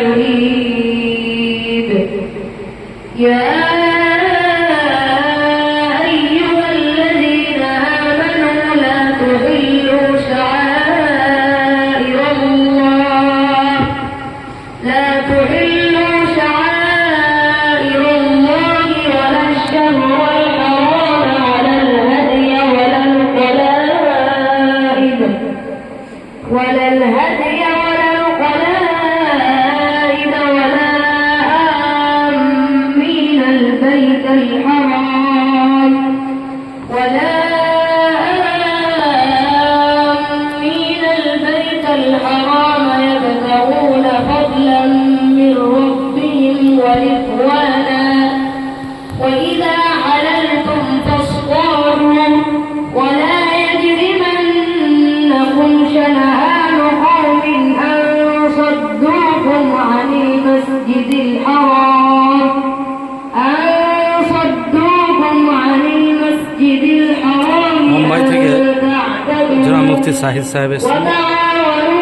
يريد يا أيها الذين آمنوا لا تحلوا شعائر الله لا تحلوا شعائر الله ولا الشهر الحرام ولا الهدي ولا القلائد ولا آمين البيت الحرام ولا آمين البيت الحرام يبتغون فضلا من ربهم ورضوانا وإذا حللتم فاصطادوا ولا يجرمنكم شنآن قوم أن صدوكم عن المسجد الحرام মুম্বাই থেকে জনাব মুফতি সাহিদ সাহেব এসেছেন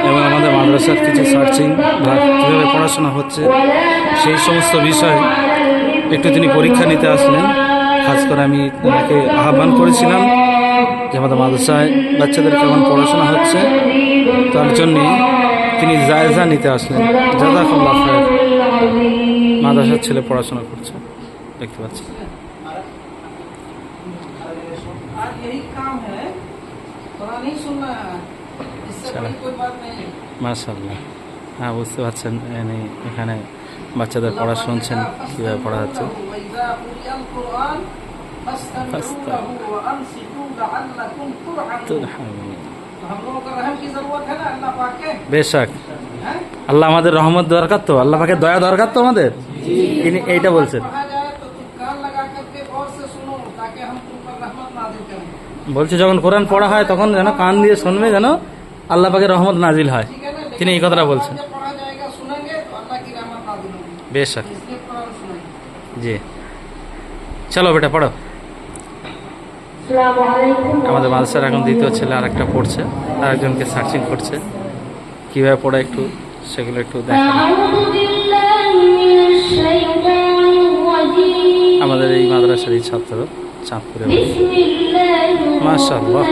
এবং আমাদের মাদ্রাসার কিছু সার্চিং বা কীভাবে পড়াশোনা হচ্ছে সেই সমস্ত বিষয়ে একটু তিনি পরীক্ষা নিতে আসলেন। খাস করে আমি তাকে আহ্বান করেছিলাম যে আমাদের মাদ্রাসায় বাচ্চাদের কেমন পড়াশোনা হচ্ছে, তার জন্যে তিনি জায়জা নিতে আসলেন। জাযাকাল্লাহ খায়র। মাদ্রাসার ছেলে পড়াশোনা করছে, দেখতে পাচ্ছি। মাশাআল্লাহ, হ্যাঁ বুঝতে পারছেন এখানে বাচ্চাদের পড়া শুনছেন কীভাবে পড়া হচ্ছে। বেশক আল্লাহ আমাদের রহমত দরকার তো, আল্লাহ পাকে দয়া দরকার তো আমাদের, তিনি এইটা বলছেন। বলছে যখন কোরআন পড়া হয় তখন যেন কান দিয়ে শুনবে, যেন আল্লাহ পাকের রহমত নাজিল হয়, তিনি এই কথাটা বলছেন। বেশক জি, চলো বেটা পড়ো। আমাদের মাদ্রাসার এখন দ্বিতীয় ছেলে আর একটা পড়ছে, আর একজনকে সার্চিং করছে, কীভাবে পড়ে একটু সেগুলো একটু দেখা। আমাদের এই মাদ্রাসার এই ছাত্র চাঁদপুরে। মাশাআল্লাহ।